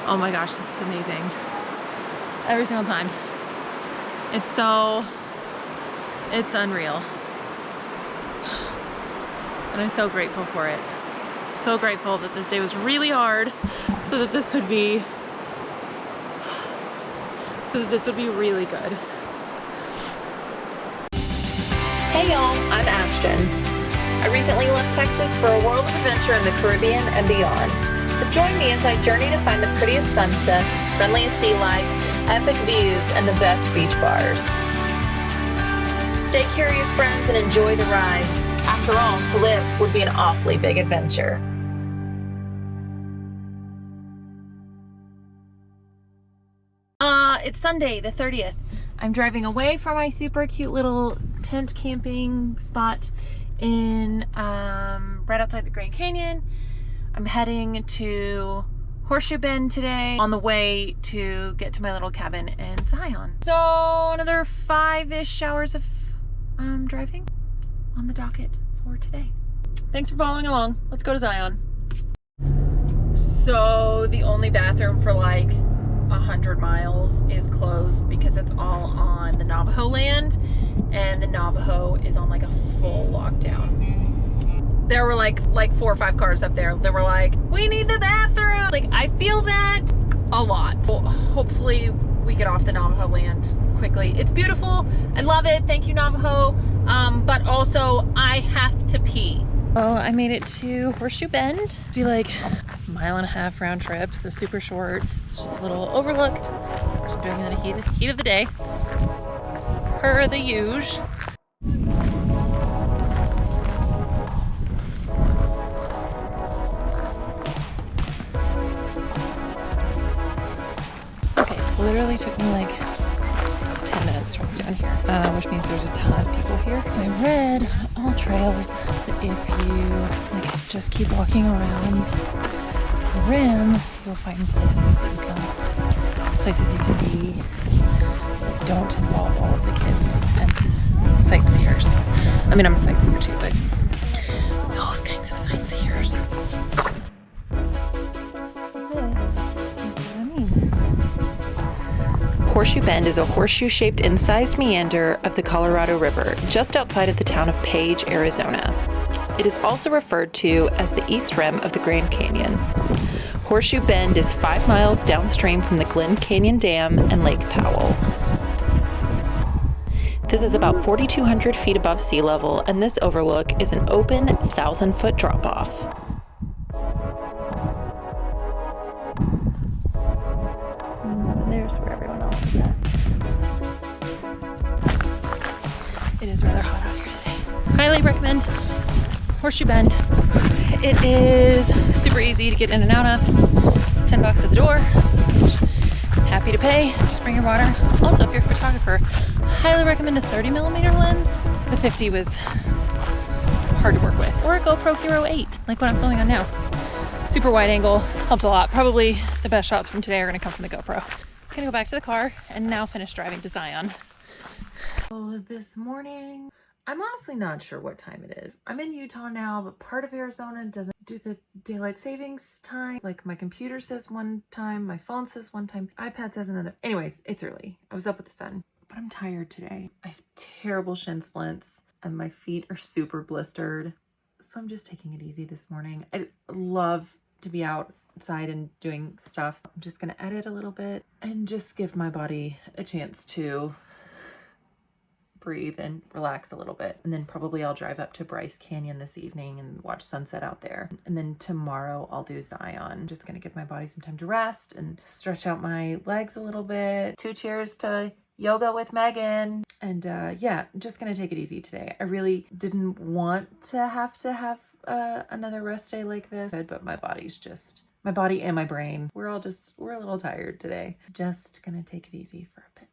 Oh my gosh, this is amazing. Every single time. It's unreal. And I'm so grateful for it. So grateful that this day was really hard so that this would be really good. Hey y'all, I'm Ashton. I recently left Texas for a world of adventure in the Caribbean and beyond. So join me as I journey to find the prettiest sunsets, friendliest sea life, epic views, and the best beach bars. Stay curious, friends, and enjoy the ride. After all, to live would be an awfully big adventure. It's Sunday the 30th. I'm driving away from my super cute little tent camping spot in right outside the Grand Canyon. I'm heading to Horseshoe Bend today on the way to get to my little cabin in Zion. So another 5-ish hours of driving on the docket for today. Thanks for following along. Let's go to Zion. So the only bathroom for like 100 miles is closed because it's all on the Navajo land, and the Navajo is on like a full lockdown. There were like 4 or 5 cars up there that were like, we need the bathroom. Like, I feel that a lot. So hopefully we get off the Navajo land quickly. It's beautiful. I love it. Thank you, Navajo. But also I have to pee. Oh, I made it to Horseshoe Bend. It'd be like a 1.5 mile round trip, so super short. It's just a little overlook. Of course, I'm doing it in the heat of the day, per the usual. Okay, literally took me like 10 minutes to walk down here, which means there's a ton of people here. So I read all trails that if you like just keep walking around the rim, you'll find places you can be that don't involve all of the kids and sightseers. I mean, I'm a sightseer too, but those kinds of sightseers. Horseshoe Bend is a horseshoe-shaped incised meander of the Colorado River just outside of the town of Page, Arizona. It is also referred to as the East Rim of the Grand Canyon. Horseshoe Bend is 5 miles downstream from the Glen Canyon Dam and Lake Powell. This is about 4,200 feet above sea level, and this overlook is an open 1,000-foot drop-off. There's where everyone else is at. It is rather hot out here today. Highly recommend Horseshoe Bend. It is super easy to get in and out of. $10 at the door. Happy to pay. Just bring your water. Also, if you're a photographer, highly recommend a 30mm lens. The 50 was hard to work with. Or a GoPro Hero 8, like what I'm filming on now. Super wide angle, helped a lot. Probably the best shots from today are gonna come from the GoPro. I'm gonna go back to the car and now finish driving to Zion. Oh, this morning, I'm honestly not sure what time it is. I'm in Utah now, but part of Arizona doesn't do the daylight savings time. Like, my computer says one time, my phone says one time, iPad says another. Anyways, it's early. I was up with the sun, but I'm tired today. I have terrible shin splints and my feet are super blistered. So I'm just taking it easy this morning. I love to be outside and doing stuff. I'm just gonna edit a little bit and just give my body a chance to breathe and relax a little bit. And then probably I'll drive up to Bryce Canyon this evening and watch sunset out there. And then tomorrow I'll do Zion. I'm just gonna give my body some time to rest and stretch out my legs a little bit. 2 cheers to yoga with Megan. And yeah, I'm just gonna take it easy today. I really didn't want to have another rest day like this, but my body and my brain, we're a little tired today. Just gonna take it easy for a bit.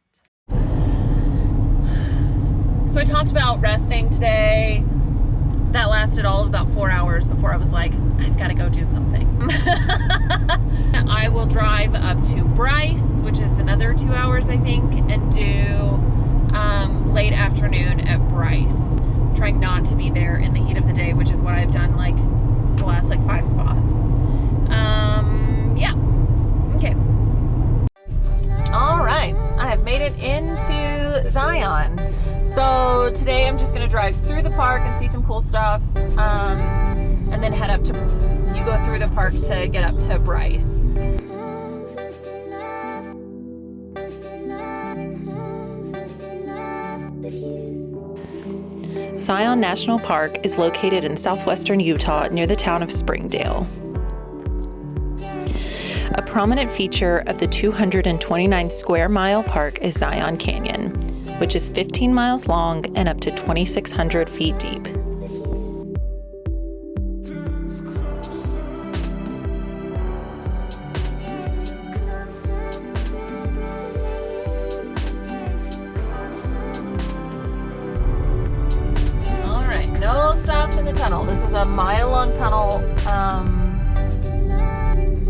So I talked about resting today. That lasted all of about 4 hours before I was like, I've got to go do something. I will drive up to Bryce, which is another 2 hours, I think, and do late afternoon at Bryce. Trying not to be there in the heat of the day, which is what I've done like the last like 5 spots. Yeah. Okay. All right, I have made it into Zion. So today I'm just gonna drive through the park and see some cool stuff, and then head up to, you go through the park to get up to Bryce. Zion National Park is located in southwestern Utah near the town of Springdale. A prominent feature of the 229 square mile park is Zion Canyon, which is 15 miles long and up to 2,600 feet deep. No stops in the tunnel. This is a mile-long tunnel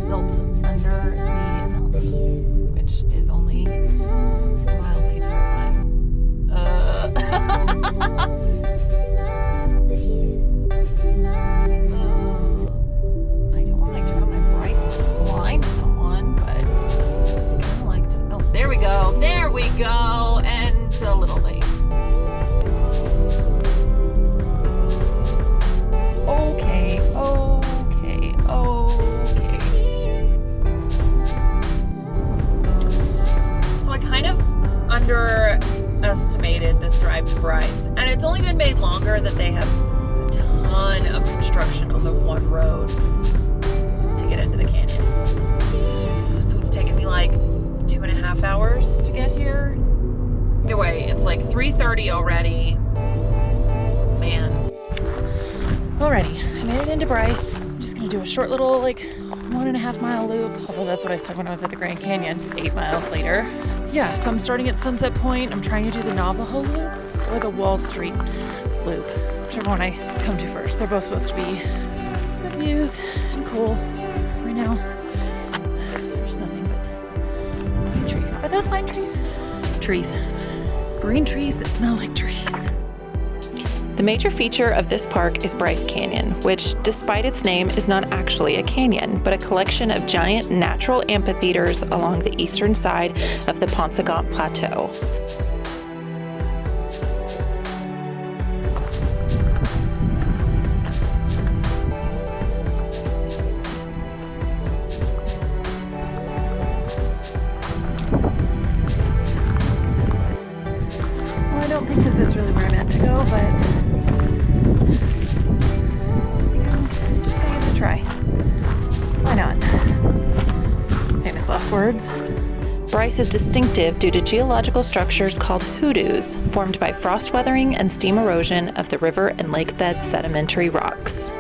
built under the mountain, which is only mildly terrifying. I don't want to turn on my brights and blind someone, but I kind of like to. Oh, there we go. There we go. And a little late. Okay. So I kind of underestimated this drive to Bryce, and it's only been made longer that they have a ton of construction on the one road to get into the canyon. So it's taken me like 2.5 hours to get here. Either way, it's like 3:30 already. Man. Alrighty, I made it into Bryce. I'm just gonna do a short little 1.5 mile loop, although that's what I said when I was at the Grand Canyon 8 miles later. Yeah, so I'm starting at Sunset Point. I'm trying to do the Navajo loop or the Wall Street loop, whichever one I come to first. They're both supposed to be good views and cool. Right now, there's nothing but trees. Are those pine trees? Trees. Green trees that smell like trees. The major feature of this park is Bryce Canyon, which, despite its name, is not actually a canyon, but a collection of giant natural amphitheaters along the eastern side of the Paunsaugunt Plateau. Well, I don't think this is really where I meant to go, but try. Why not? Famous last words. Bryce is distinctive due to geological structures called hoodoos, formed by frost weathering and steam erosion of the river and lake bed sedimentary rocks.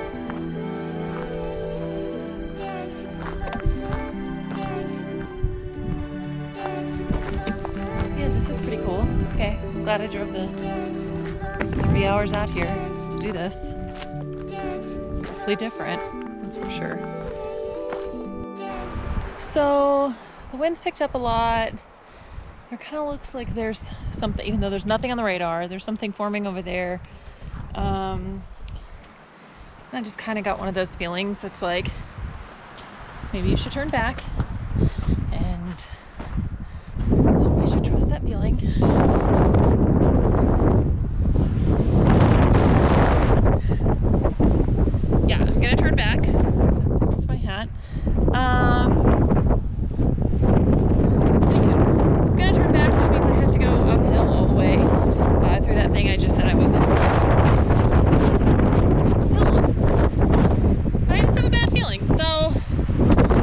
Yeah, this is pretty cool. Okay, I'm glad I drove the 3 hours out here to do this. It's definitely different. That's for sure. So the wind's picked up a lot. There kind of looks like there's something, even though there's nothing on the radar, there's something forming over there. I just kind of got one of those feelings that's like, maybe you should turn back, and I should trust that feeling. Yeah, I'm gonna turn back. That's my hat. Anywho, I'm gonna turn back, which means I have to go uphill all the way through that thing I just said I wasn't. Uphill. But I just have a bad feeling, so I'm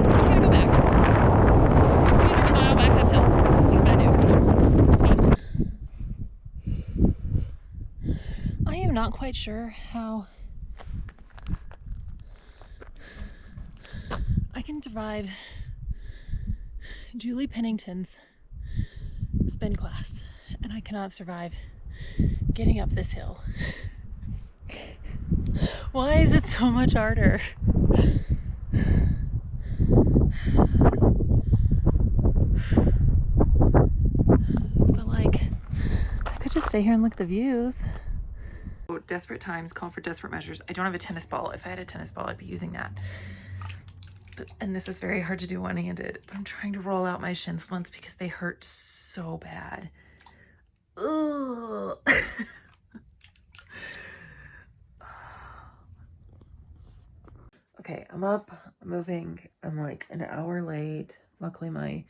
gonna go back. I'm just gonna do the mile back uphill. That's what I'm gonna do. I am not quite sure how I can survive Julie Pennington's spin class, and I cannot survive getting up this hill. Why is it so much harder? But I could just stay here and look at the views. Desperate times call for desperate measures. I don't have a tennis ball. If I had a tennis ball, I'd be using that. And this is very hard to do one-handed, but I'm trying to roll out my shin splints because they hurt so bad. Ugh. Okay, I'm up, I'm moving. I'm like an hour late. Luckily my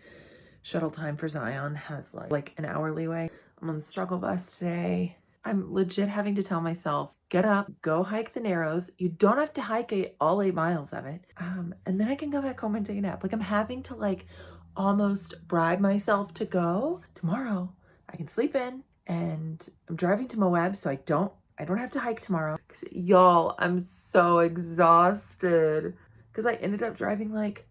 shuttle time for Zion has like an hour leeway. I'm on the struggle bus today. I'm legit having to tell myself, get up, go hike the Narrows. You don't have to hike all 8 miles of it. And then I can go back home and take a nap. Like I'm having to like almost bribe myself to go. Tomorrow I can sleep in, and I'm driving to Moab, so I don't have to hike tomorrow. 'Cause y'all, I'm so exhausted because I ended up driving like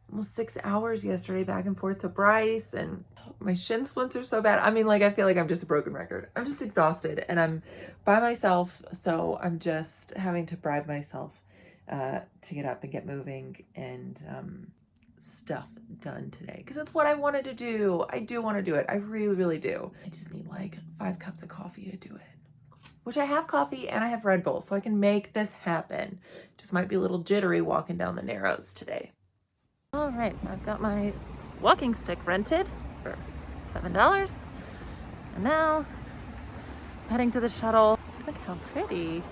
almost 6 hours yesterday back and forth to Bryce, and my shin splints are so bad. I mean, like, I feel like I'm just a broken record. I'm just exhausted, and I'm by myself, so I'm just having to bribe myself to get up and get moving and stuff done today, because that's what I wanted to do. I do want to do it. I really, really do. I just need like 5 cups of coffee to do it, which I have coffee and I have Red Bull, so I can make this happen. Just might be a little jittery walking down the Narrows today. All right, I've got my walking stick rented for $7. And now, heading to the shuttle. Look how pretty.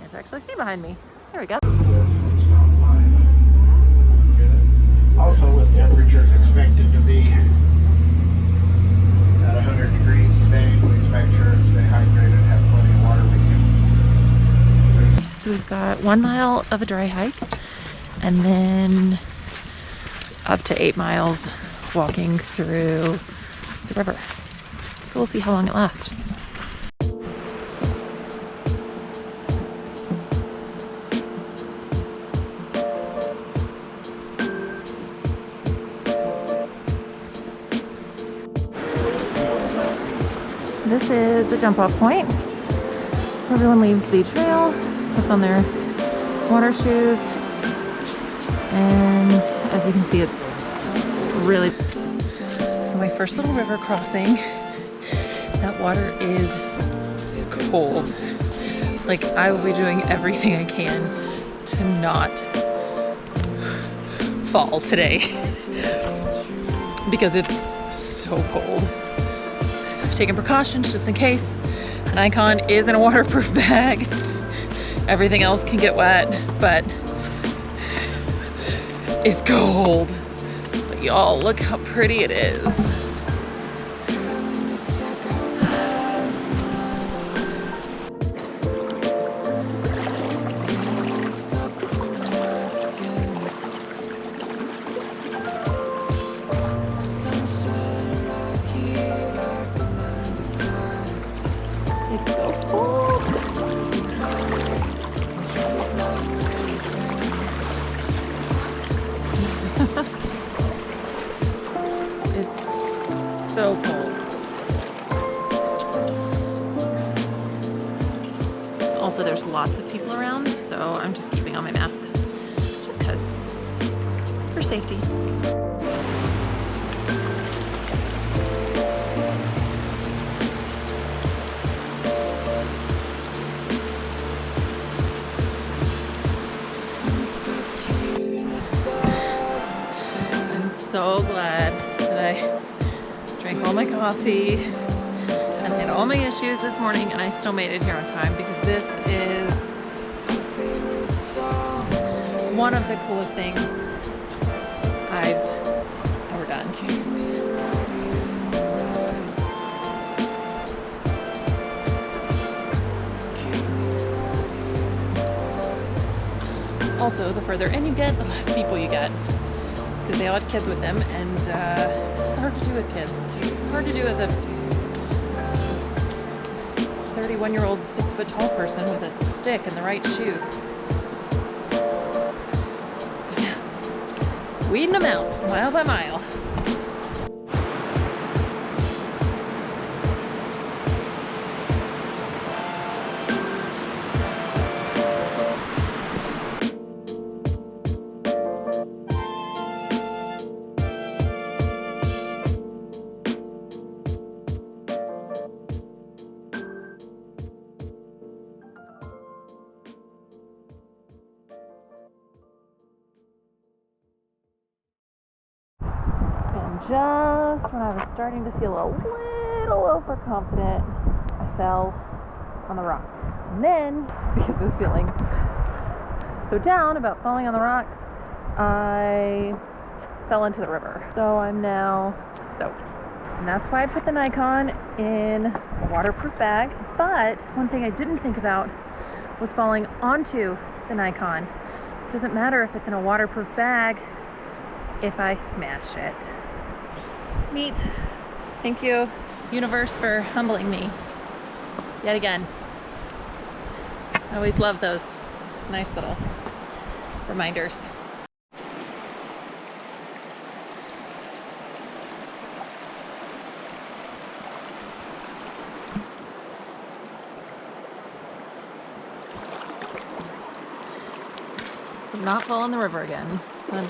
Can't actually see behind me. There we go. Also, with temperatures expected to be at 100 degrees today, please make sure to stay hydrated and have plenty of water with you. So we've got 1 mile of a dry hike, and then up to 8 miles walking through the river. So we'll see how long it lasts. This is the jump off point. Everyone leaves the trail, puts on their water shoes, and as you can see, it's really, so my first little river crossing, that water is cold. Like, I will be doing everything I can to not fall today because it's so cold. I've taken precautions just in case. Nikon is in a waterproof bag. Everything else can get wet, but it's cold. But y'all, look how pretty it is. It's so cold. It's so cold. Also, there's lots of people around, so I'm just keeping on my mask just because, for safety. So glad that I drank all my coffee and had all my issues this morning, and I still made it here on time, because this is one of the coolest things I've ever done. Also, the further in you get, the less people you get, because they all had kids with them, and this is hard to do with kids. It's hard to do as a 31-year-old 6-foot-tall person with a stick and the right shoes. So yeah, weeding them out mile by mile. just when I was starting to feel a little overconfident, I fell on the rock. And then, because I was feeling so down about falling on the rocks, I fell into the river. So I'm now soaked. And that's why I put the Nikon in a waterproof bag. But one thing I didn't think about was falling onto the Nikon. It doesn't matter if it's in a waterproof bag if I smash it. Neat. Thank you, universe, for humbling me yet again. I always love those nice little reminders. So not fall in the river again. That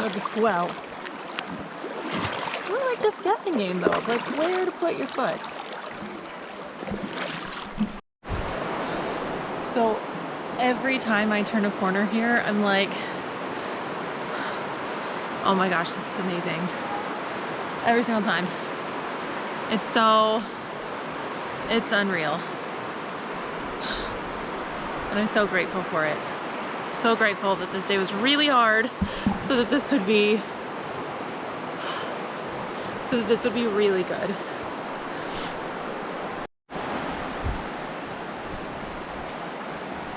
would be swell. I really like this guessing game though, of like where to put your foot. So every time I turn a corner here, I'm like, oh my gosh, this is amazing. Every single time. It's unreal. And I'm so grateful for it. So grateful that this day was really hard so that this would be really good.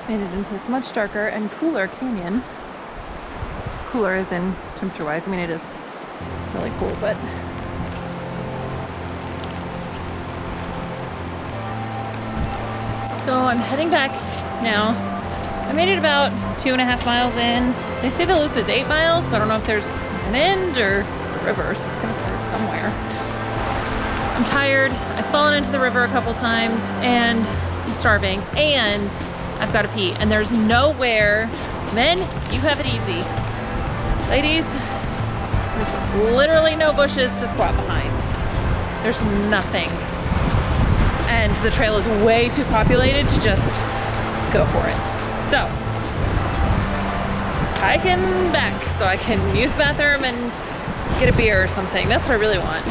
Made it into this much darker and cooler canyon. Cooler as in temperature wise. I mean, it is really cool, but so I'm heading back now. I made it about 2.5 miles in. They say the loop is 8 miles, so I don't know if there's an end or it's a river, so it's gonna start somewhere. I'm tired. I've fallen into the river a couple times and I'm starving and I've got to pee, and there's nowhere. Men, you have it easy. Ladies, there's literally no bushes to squat behind. There's nothing. And the trail is way too populated to just go for it. So, just hiking back so I can use the bathroom and get a beer or something. That's what I really want.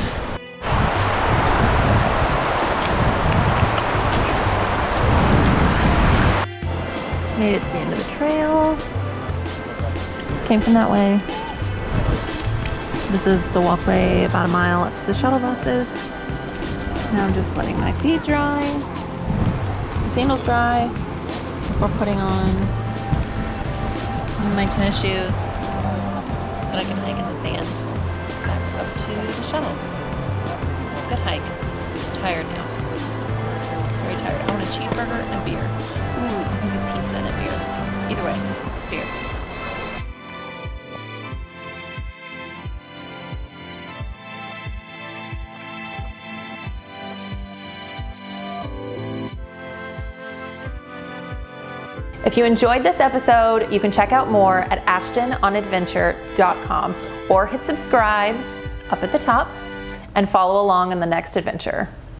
Made it to the end of the trail. Came from that way. This is the walkway about a mile up to the shuttle buses. Now I'm just letting my feet dry, my sandals dry, before putting on my tennis shoes so that I can hike in the sand back up to the shuttles. Good hike. I'm tired now. Very tired. I want a cheeseburger and a beer. Ooh, maybe pizza and a beer. Either way, beer. If you enjoyed this episode, you can check out more at ashtononadventure.com or hit subscribe up at the top and follow along on the next adventure.